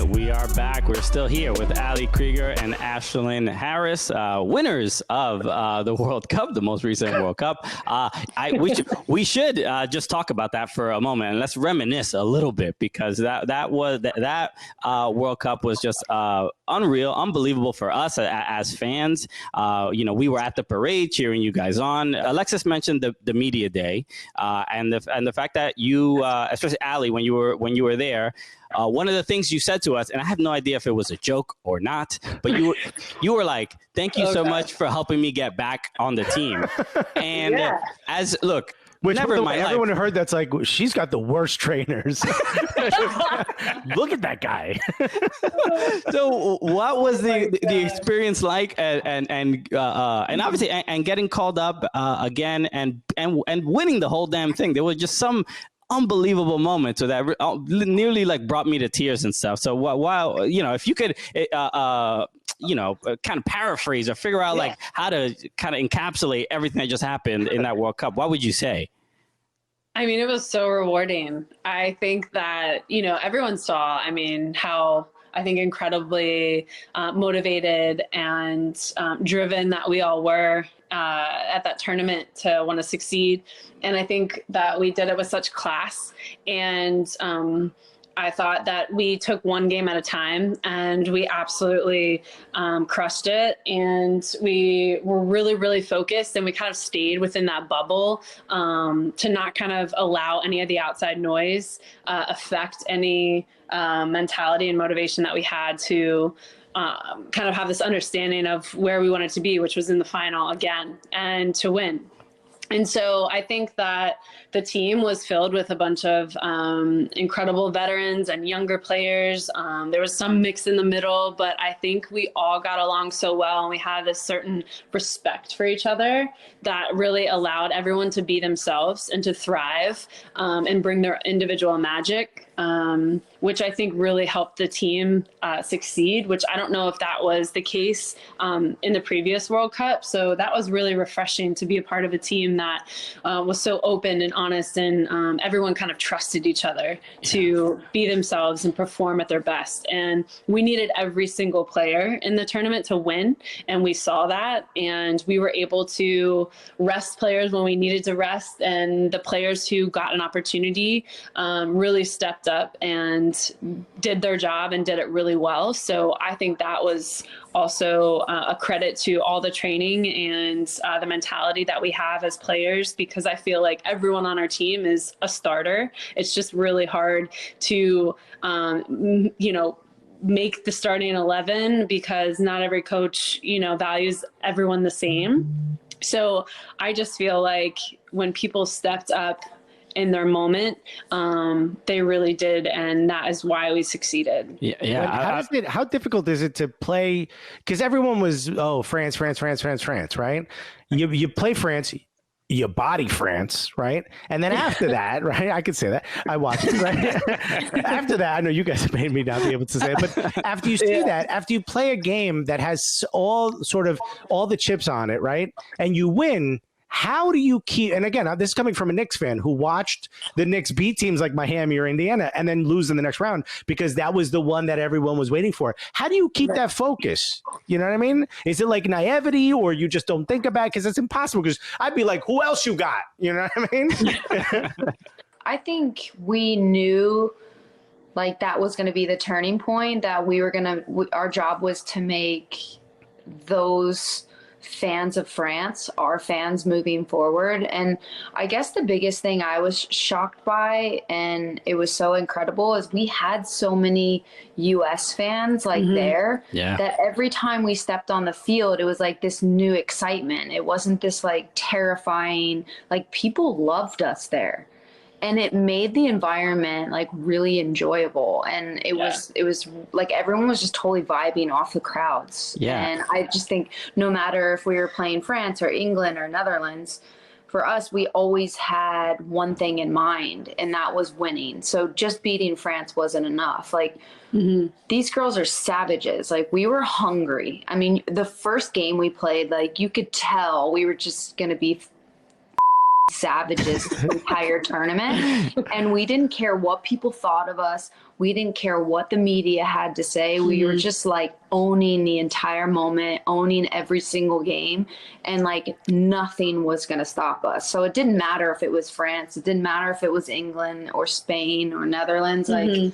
We are back. We're still here with Krieger and Ashlyn Harris, winners of the World Cup, the most recent World Cup. We should just talk about that for a moment, and let's reminisce a little bit, because that World Cup was just unreal, unbelievable for us as fans. We were at the parade cheering you guys on. Alexis mentioned the media day, and the fact that you, especially Ali, when you were there. One of the things you said to us, and I have no idea if it was a joke or not, but you were like, "Thank you so much for helping me get back on the team." And everyone who heard that's like, she's got the worst trainers. Look at that guy. So, what was the experience like, and obviously, and getting called up again, and winning the whole damn thing? There was just some unbelievable moments that nearly like brought me to tears and stuff. So while if you could kind of paraphrase or figure out like how to kind of encapsulate everything that just happened in that World Cup, what would you say? I mean, it was so rewarding. I think that everyone saw how incredibly motivated and driven that we all were at that tournament to want to succeed. And I think that we did it with such class. And I thought that we took one game at a time, and we absolutely crushed it. And we were really, really focused, and we kind of stayed within that bubble to not kind of allow any of the outside noise affect any mentality and motivation that we had to kind of have this understanding of where we wanted to be, which was in the final again and to win. And so I think that the team was filled with a bunch of incredible veterans and younger players. There was some mix in the middle, but I think we all got along so well, and we had this certain respect for each other that really allowed everyone to be themselves and to thrive and bring their individual magic, which I think really helped the team succeed, which I don't know if that was the case in the previous World Cup. So that was really refreshing to be a part of a team that was so open and honest, and everyone kind of trusted each other to be themselves and perform at their best. And we needed every single player in the tournament to win, and we saw that, and we were able to rest players when we needed to rest, and the players who got an opportunity really stepped up and did their job and did it really well. So I think that was also a credit to all the training and the mentality that we have as players, because I feel like everyone on our team is a starter. It's just really hard to, make the starting 11, because not every coach, values everyone the same. So I just feel like when people stepped up in their moment, they really did, and that is why we succeeded. How difficult is it to play? Because everyone was, France, right? You play France, you body France, right? And then after that, right? I could say that. I watched it, right? After that, I know you guys made me not be able to say it, but after you see that, after you play a game that has all the chips on it, right? And you win, how do you keep, and again, this is coming from a Knicks fan who watched the Knicks beat teams like Miami or Indiana and then lose in the next round because that was the one that everyone was waiting for. How do you keep that focus? You know what I mean? Is it like naivety, or you just don't think about it? Because it's impossible, because I'd be like, who else you got? You know what I mean? I think we knew like that was going to be the turning point, that our job was to make those fans of France are fans moving forward. And I guess the biggest thing I was shocked by, and it was so incredible, is we had so many US fans there that every time we stepped on the field, it was like this new excitement. It wasn't this like terrifying, like people loved us there. And it made the environment like really enjoyable. And it was like everyone was just totally vibing off the crowds. Yeah. And I just think no matter if we were playing France or England or Netherlands, for us, we always had one thing in mind, and that was winning. So just beating France wasn't enough. Like these girls are savages. Like we were hungry. I mean, the first game we played, like you could tell we were just going to be savages the entire tournament. And we didn't care what people thought of us. We didn't care what the media had to say. We were just like owning the entire moment, owning every single game, and like nothing was going to stop us. So it didn't matter if it was France. It didn't matter if it was England or Spain or Netherlands. Like,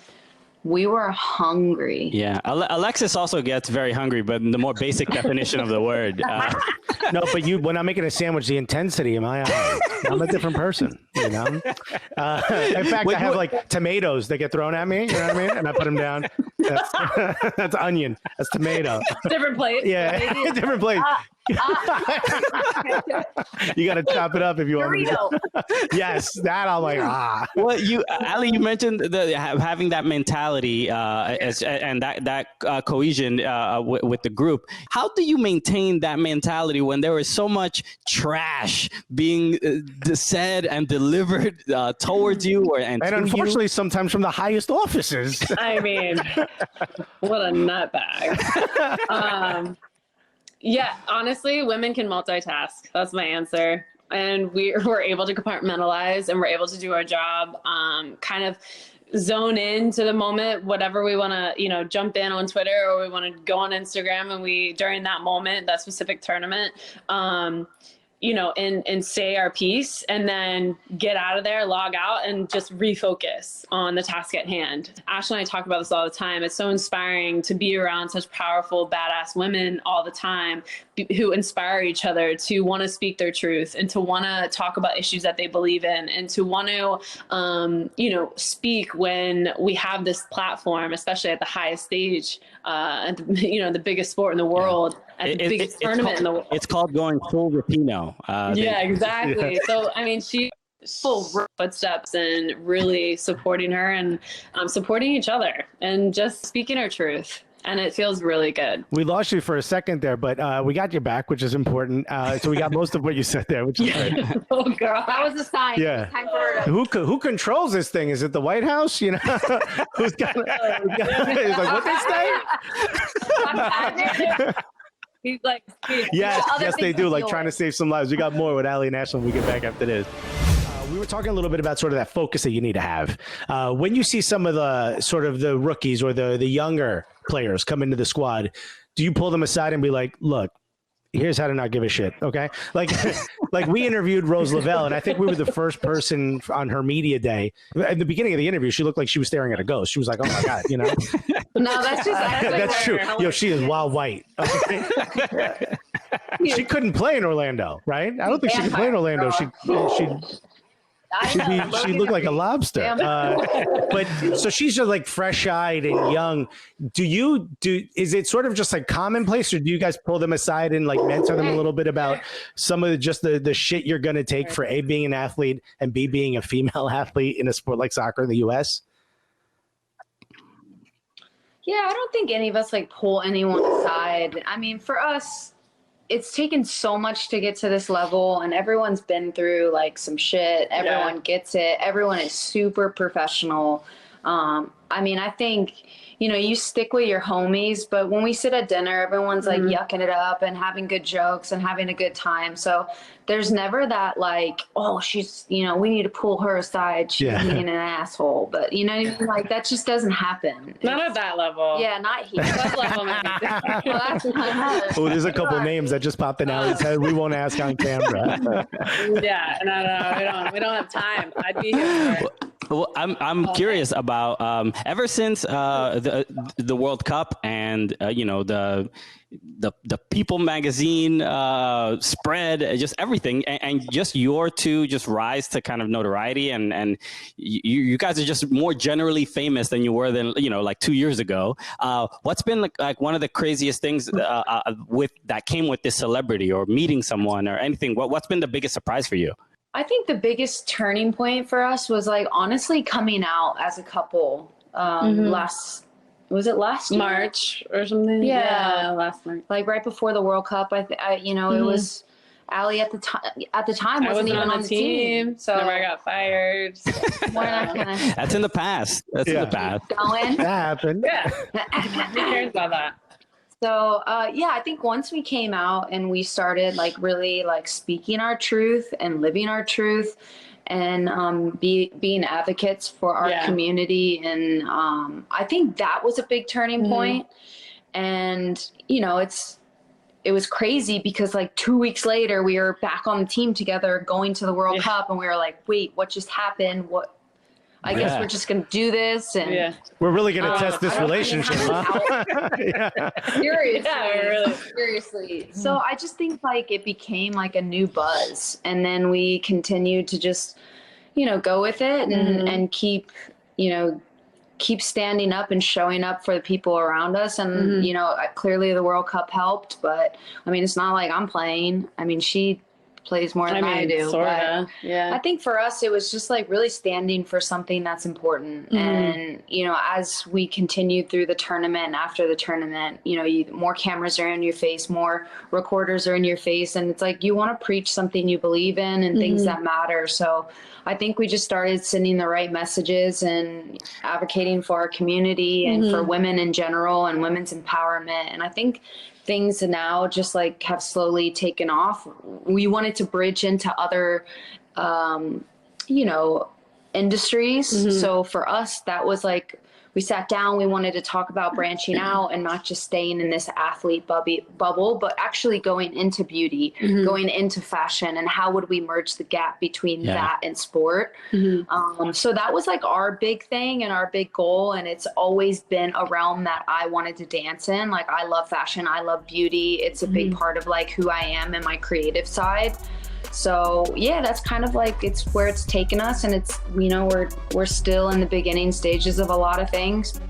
we were hungry. Yeah. Alexis also gets very hungry, but in the more basic definition of the word. No, but when I'm making a sandwich, the intensity in my eyes, I'm a different person, you know? In fact, I have like tomatoes that get thrown at me, you know what I mean? And I put them down. That's onion. That's tomato. Different plate. Yeah, different plate. You got to chop it up if you want me to. Yes, that I'm like, Well, Ali, you mentioned having that mentality and that cohesion with the group. How do you maintain that mentality when there is so much trash being said and delivered towards you and unfortunately sometimes from the highest offices? I mean, what a nutbag. Yeah, honestly, women can multitask. That's my answer. And we're able to compartmentalize, and we're able to do our job, kind of zone into the moment, whatever we want to, jump in on Twitter, or we want to go on Instagram, and during that moment, that specific tournament, and say our piece, and then get out of there, log out, and just refocus on the task at hand. Ashlyn and I talk about this all the time. It's so inspiring to be around such powerful, badass women all the time who inspire each other to want to speak their truth and to want to talk about issues that they believe in, and to want to, speak when we have this platform, especially at the highest stage, and the biggest sport in the world. At the biggest tournament in the world. It's called going full Rapino. Yeah, exactly. Yeah. So, I mean, she full footsteps and really supporting her and supporting each other and just speaking her truth. And it feels really good. We lost you for a second there, but we got you back, which is important. So we got most of what you said there, which is great. Oh, girl. That was a sign. Yeah. Time for her to... Who controls this thing? Is it the White House? Who's got it's like, what they say? He's like, yes, they do. Like trying to save some lives. We got more with Ali and Ashlyn when we get back after this. We were talking a little bit about sort of that focus that you need to have. When you see some of the sort of the rookies or the younger players come into the squad, do you pull them aside and be like, look, here's how to not give a shit, okay? Like we interviewed Rose Lavelle, and I think we were the first person on her media day. At the beginning of the interview, she looked like she was staring at a ghost. She was like, oh my God, No, that's just that's true. She is wild white. Okay? She couldn't play in Orlando, right? I don't think she could play in Orlando. She looked like a lobster. But so she's just like fresh-eyed and young. Is it sort of just like commonplace, or do you guys pull them aside and like mentor them a little bit about some of the shit you're going to take for A, being an athlete, and B, being a female athlete in a sport like soccer in the U.S.? Yeah, I don't think any of us like pull anyone aside. I mean, for us, it's taken so much to get to this level, and everyone's been through like some shit. Everyone gets it. Everyone is super professional. I mean, I think, you stick with your homies, but when we sit at dinner, everyone's like yucking it up and having good jokes and having a good time. So there's never that like, oh, she's, we need to pull her aside. She's being an asshole. But like that just doesn't happen. Not at that level. Yeah, not here. That level. Oh, there's a couple names that just popped in Allie's head. We won't ask on camera. Yeah, no, we don't have time. I'd be here for it. Well, I'm curious about ever since the World Cup and the People magazine spread, just everything, and just your two just rise to kind of notoriety, and you guys are just more generally famous than you were like 2 years ago. What's been like one of the craziest things that came with this celebrity or meeting someone or anything? What's been the biggest surprise for you? I think the biggest turning point for us was like honestly coming out as a couple was it last year? March or something? Yeah, last March. Like right before the World Cup, it was Ali at the time wasn't even on the team. So remember I got fired. So. We're not gonna... That's in the past. That's in the past. Going. That happened. Yeah. Who cares about that? So yeah, I think once we came out and we started like really like speaking our truth and living our truth and being advocates for our community, and I think that was a big turning point. And you know, it was crazy because like 2 weeks later we were back on the team together going to the World Cup, and we were like, wait, what just happened? What? I guess we're just going to do this. And we're really going to test this relationship. Seriously. So I just think like it became like a new buzz, and then we continued to just, you know, go with it and keep, you know, keep standing up and showing up for the people around us. And, you know, clearly the World Cup helped, but I mean, it's not like I'm playing. I mean, she plays more than I do. Sorta, I think for us, it was just like really standing for something that's important. And, you know, as we continued through the tournament and after the tournament, you know, more cameras are in your face, more recorders are in your face. And it's like, you want to preach something you believe in and things that matter. So I think we just started sending the right messages and advocating for our community and for women in general and women's empowerment. And I think things now just like have slowly taken off. We wanted to bridge into other, you know, industries. So for us, that was like, we sat down, we wanted to talk about branching out and not just staying in this athlete bubble, but actually going into beauty, going into fashion, and how would we merge the gap between that and sport. So that was like our big thing and our big goal. And it's always been a realm that I wanted to dance in. Like, I love fashion, I love beauty. It's a big part of like who I am and my creative side. So yeah, that's kind of like, it's where it's taken us, and it's, you know, we're still in the beginning stages of a lot of things.